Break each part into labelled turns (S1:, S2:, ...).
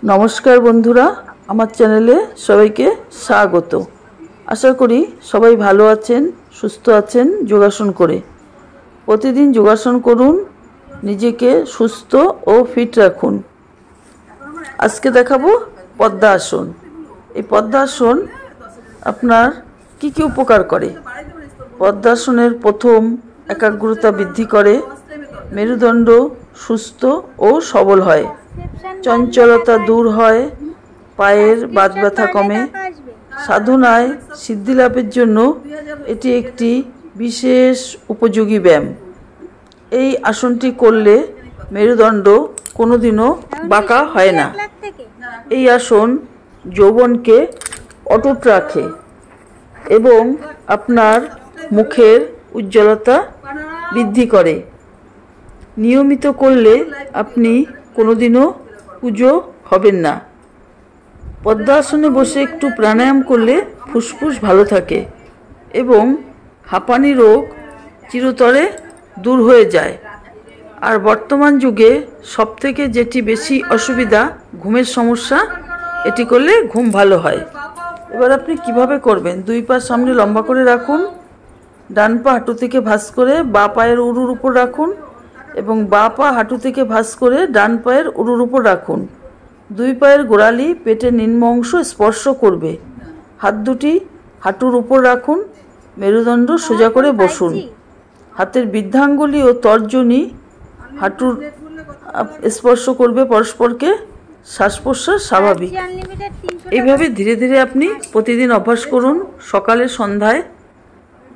S1: नमस्कार बंधुरा आमार चैनेले सबाइके स्वागत। आशा करी सबाई भालो आछेन सुस्थ आछेन। योगासन करे प्रतिदिन योगासन करुन, निजेके सुस्थ और फिट राखुन। आज के देखाबो पद्मासन। এই পদ্মাসন আপনার কি কি উপকার করে? পদ্মাসনের প্রথম একাগ্রতা বৃদ্ধি করে, মেরুদণ্ড সুস্থ ও সবল হয়, চঞ্চলতা দূর হয়, পায়ের বাত ব্যথা কমে। সাধনায় সিদ্ধি লাভের জন্য এটি একটি বিশেষ উপযোগী ব্যায়াম। এই আসনটি করলে মেরুদণ্ড কোনোদিনও বাঁকা হয় না। এই আসন যৌবনকে অটুট রাখে এবং আপনার মুখের উজ্জ্বলতা বৃদ্ধি করে। নিয়মিত করলে আপনি কোনোদিনও পুজো হবেন না। পদ্মাসনে বসে একটু প্রাণায়াম করলে ফুসফুস ভালো থাকে এবং হাঁপানি রোগ চিরতরে দূর হয়ে যায়। আর বর্তমান যুগে সবথেকে যেটি বেশি অসুবিধা, ঘুমের সমস্যা। এটি করলে ঘুম ভালো হয়। এবার আপনি কিভাবে করবেন? দুই পা সামনে লম্বা করে রাখুন, ডান পা হাঁটু থেকে ভাঁজ করে বাঁ পায়ের উরুর উপর রাখুন এবং বাঁ পা হাঁটু থেকে ভাঁজ করে ডান পায়ের উরুর উপর রাখুন। দুই পায়ের গোড়ালি পেটের নিম্ন অংশ স্পর্শ করবে। হাত দুটি হাঁটুর উপর রাখুন, মেরুদণ্ড সোজা করে বসুন। হাতের বৃদ্ধাঙ্গুলি ও তর্জনী হাঁটুর স্পর্শ করবে পরস্পরকে। শ্বাস প্রশ্বাস স্বাভাবিক। এইভাবে ধীরে ধীরে আপনি প্রতিদিন অভ্যাস করুন। সকালে সন্ধ্যায়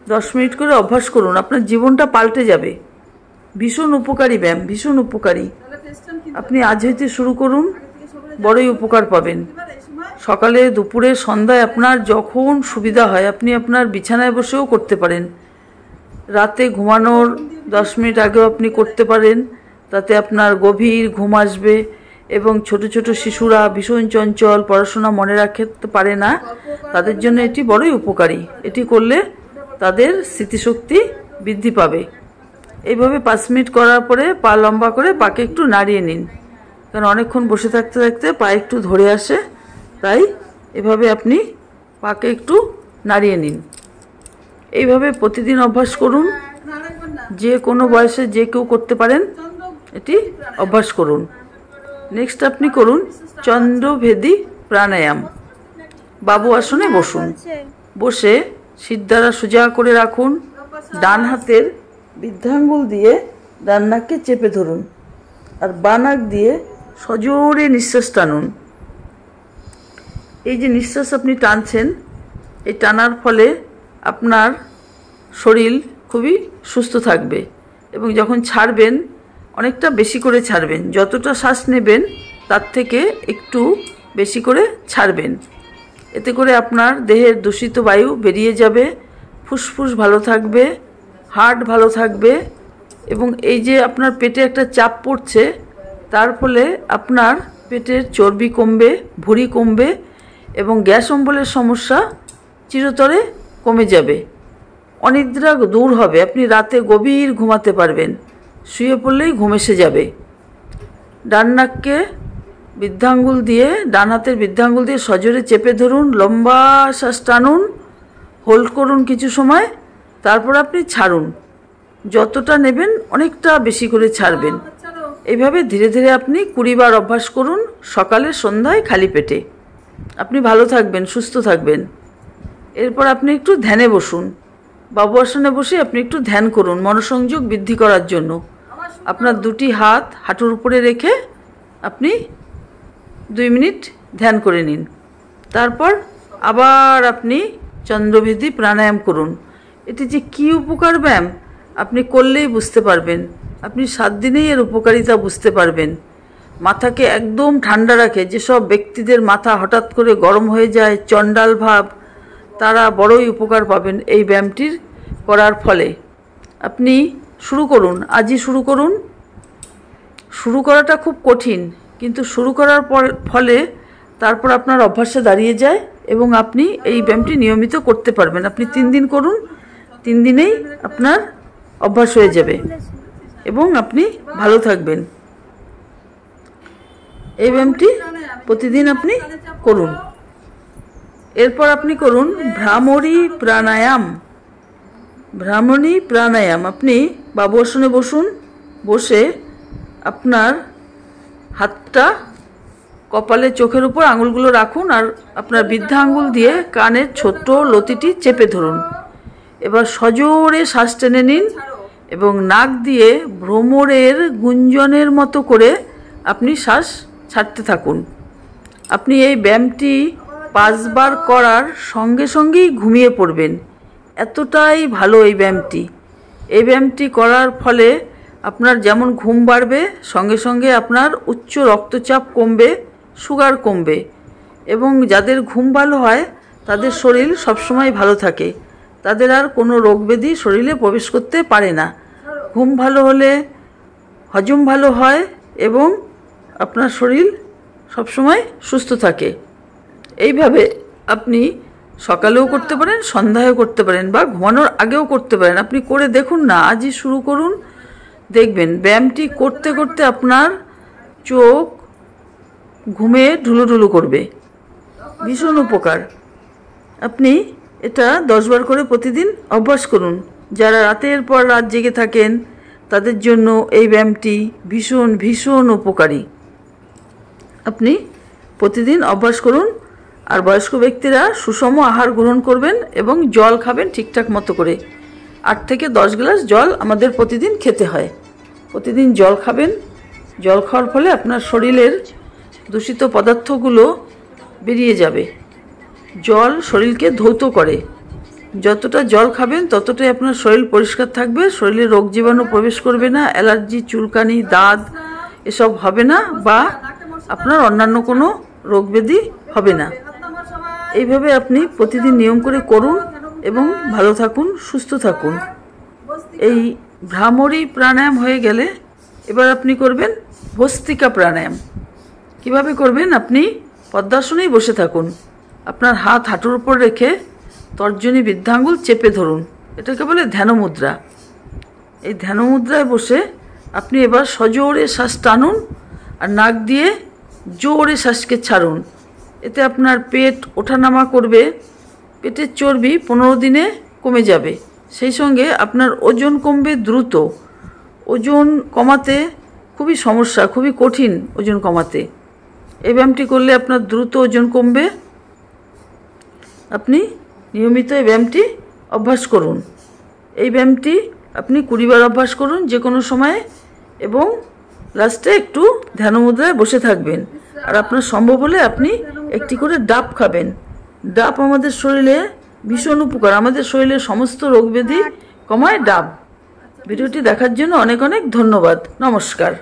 S1: 10 মিনিট করে অভ্যাস করুন। আপনার জীবনটা পাল্টে যাবে। ভীষণ উপকারী ব্যায়াম, ভীষণ উপকারী। আপনি আজ হইতে শুরু করুন, বড়ই উপকার পাবেন। সকালে, দুপুরে, সন্ধ্যায় আপনার যখন সুবিধা হয় আপনি আপনার বিছানায় বসেও করতে পারেন। রাতে ঘুমানোর 10 মিনিট আগেও আপনি করতে পারেন। তাতে আপনার গভীর ঘুম আসবে এবং ছোট ছোট শিশুরা ভীষণ চঞ্চল, পড়াশোনা মনে রাখতে পারে না, তাদের জন্য এটি বড়ই উপকারী। এটি করলে তাদের স্মৃতিশক্তি বৃদ্ধি পাবে। এইভাবে 5 মিনিট করার পরে পা লম্বা করে পাকে একটু নাড়িয়ে নিন, কারণ অনেকক্ষণ বসে থাকতে থাকতে পা একটু ধরে আসে। তাই এভাবে আপনি পাকে একটু নাড়িয়ে নিন। এইভাবে প্রতিদিন অভ্যাস করুন। যে কোনো বয়সে যে কেউ করতে পারেন, এটি অভ্যাস করুন। নেক্সট আপনি করুন চন্দ্রভেদী প্রাণায়াম। বাবু আসনে বসুন। বসে সিদ্ধারা সোজা করে রাখুন। ডান হাতের বৃদ্ধাঙ্গুল দিয়ে ডান নাককে চেপে ধরুন আর বাঁ নাক দিয়ে সজোরে নিঃশ্বাস টানুন। এই যে নিঃশ্বাস আপনি টানছেন, এই টানার ফলে আপনার শরীর খুবই সুস্থ থাকবে এবং যখন ছাড়বেন অনেকটা বেশি করে ছাড়বেন। যতটা শ্বাস নেবেন তার থেকে একটু বেশি করে ছাড়বেন। এতে করে আপনার দেহের দূষিত বায়ু বেরিয়ে যাবে, ফুসফুস ভালো থাকবে, হার্ট ভালো থাকবে এবং এই যে আপনার পেটে একটা চাপ পড়ছে তার ফলে আপনার পেটের চর্বি কমবে, ভুঁড়ি কমবে এবং গ্যাস অম্বলের সমস্যা চিরতরে কমে যাবে। অনিদ্রা দূর হবে। আপনি রাতে গভীর ঘুমাতে পারবেন, শুয়ে পড়লেই ঘুম এসে যাবে। ডান নাককে বৃদ্ধাঙ্গুল দিয়ে, ডান হাতের বৃদ্ধাঙ্গুল দিয়ে সজোরে চেপে ধরুন, লম্বা শ্বাস টানুন, হোল্ড করুন কিছু সময়, তারপর আপনি ছাড়ুন। যতটা নেবেন অনেকটা বেশি করে ছাড়বেন। এইভাবে ধীরে ধীরে আপনি 20 বার অভ্যাস করুন, সকালে সন্ধ্যায় খালি পেটে। আপনি ভালো থাকবেন, সুস্থ থাকবেন। এরপর আপনি একটু ধ্যানে বসুন। বাবু আসনে বসে আপনি একটু ধ্যান করুন মনোসংযোগ বৃদ্ধি করার জন্য। আপনার দুটি হাত হাঁটুর উপরে রেখে আপনি 2 মিনিট ধ্যান করে নিন। তারপর আবার আপনি চন্দ্রভেদী প্রাণায়াম করুন। এটি যে কী উপকার ব্যায়াম আপনি করলেই বুঝতে পারবেন। আপনি 7 দিনেই এর উপকারিতা বুঝতে পারবেন। মাথাকে একদম ঠান্ডা রাখে। যেসব ব্যক্তিদের মাথা হঠাৎ করে গরম হয়ে যায়, চণ্ডাল ভাব, তারা বড়ই উপকার পাবেন এই ব্যায়ামটির করার ফলে। আপনি শুরু করুন, আজই শুরু করুন। শুরু করাটা খুব কঠিন, কিন্তু শুরু করার ফলে তারপর আপনার অভ্যাসে দাঁড়িয়ে যায় এবং আপনি এই ব্যায়ামটি নিয়মিত করতে পারবেন। আপনি 3 দিন করুন, 3 দিনেই আপনার অভ্যাস হয়ে যাবে এবং আপনি ভালো থাকবেন। এই ব্যায়ামটি প্রতিদিন আপনি করুন। এরপর আপনি করুন ভ্রামরী প্রাণায়াম। ভ্রামরী প্রাণায়াম আপনি বাবুআসনে বসুন, বসে আপনার হাতটা কপালে চোখের উপর আঙুলগুলো রাখুন আর আপনার বৃদ্ধা আঙুল দিয়ে কানের ছোট্ট লতিটি চেপে ধরুন। এবার সজোরে শ্বাস টেনে নিন এবং নাক দিয়ে ভ্রমরের গুঞ্জনের মতো করে আপনি শ্বাস ছাড়তে থাকুন। আপনি এই ব্যায়ামটি 5 বার করার সঙ্গে সঙ্গেই ঘুমিয়ে পড়বেন, এতটাই ভালো এই ব্যায়ামটি। এই ব্যায়ামটি করার ফলে আপনার যেমন ঘুম বাড়বে, সঙ্গে সঙ্গে আপনার উচ্চ রক্তচাপ কমবে, সুগার কমবে এবং যাদের ঘুম ভালো হয় তাদের শরীর সবসময় ভালো থাকে, তাদের আর কোনো রোগ ব্যাধি শরীরে প্রবেশ করতে পারে না। ঘুম ভালো হলে হজম ভালো হয় এবং আপনার শরীর সবসময় সুস্থ থাকে। এইভাবে আপনি সকালেও করতে পারেন, সন্ধ্যায়ও করতে পারেন বা ঘুমানোর আগেও করতে পারেন। আপনি করে দেখুন না, আজই শুরু করুন, দেখবেন ব্যায়ামটি করতে করতে আপনার চোখ ঘুমে ঢুলুঢুলু করবে। ভীষণ উপকার। আপনি এটা 10 বার করে প্রতিদিন অভ্যাস করুন। যারা রাতের পর রাত জেগে থাকেন তাদের জন্য এই ব্যায়ামটি ভীষণ ভীষণ উপকারী। আপনি প্রতিদিন অভ্যাস করুন। আর বয়স্ক ব্যক্তিরা সুষম আহার গ্রহণ করবেন এবং জল খাবেন ঠিকঠাক মতো করে। 8 থেকে 10 গ্লাস জল আমাদের প্রতিদিন খেতে হয়। প্রতিদিন জল খাবেন। জল খাওয়ার ফলে আপনার শরীরের দূষিত পদার্থগুলো বেরিয়ে যাবে। জল শরীরকে ধৌত করে। যতটা জল খাবেন ততটাই আপনার শরীর পরিষ্কার থাকবে, শরীরে রোগ জীবাণু প্রবেশ করবে না, অ্যালার্জি, চুলকানি, দাঁত এসব হবে না বা আপনার অন্যান্য কোনো রোগ ব্যাধি হবে না। এইভাবে আপনি প্রতিদিন নিয়ম করে করুন এবং ভালো থাকুন, সুস্থ থাকুন। এই ভ্রামরী প্রাণায়াম হয়ে গেলে এবার আপনি করবেন ভস্ত্রিকা প্রাণায়াম। কিভাবে করবেন? আপনি পদ্মাসনেই বসে থাকুন। আপনার হাত হাঁটুর উপর রেখে তর্জনী বৃদ্ধাঙ্গুল চেপে ধরুন, এটাকে বলে ধ্যান মুদ্রা। এই ধ্যান মুদ্রায় বসে আপনি এবার সজোরে শ্বাস টানুন আর নাক দিয়ে জোরে শ্বাসকে ছাড়ুন। এতে আপনার পেট ওঠানামা করবে, পেটের চর্বি 15 দিনে কমে যাবে। সেই সঙ্গে আপনার ওজন কমবে দ্রুত। ওজন কমাতে খুবই সমস্যা, খুবই কঠিন ওজন কমাতে। এই ব্যায়ামটি করলে আপনার দ্রুত ওজন কমবে। আপনি নিয়মিত এই ব্যায়ামটি অভ্যাস করুন। এই ব্যায়ামটি আপনি 20 বার অভ্যাস করুন যে কোনো সময়ে এবং লাস্টে একটু ধ্যান মুদ্রায় বসে থাকবেন। আর আপনার সম্ভব হলে আপনি একটি করে ডাব খাবেন। ডাব আমাদের শরীরে ভীষণ উপকার, আমাদের শরীরের সমস্ত রোগ ব্যাধি কমায় ডাব। ভিডিওটি দেখার জন্য অনেক অনেক ধন্যবাদ। নমস্কার।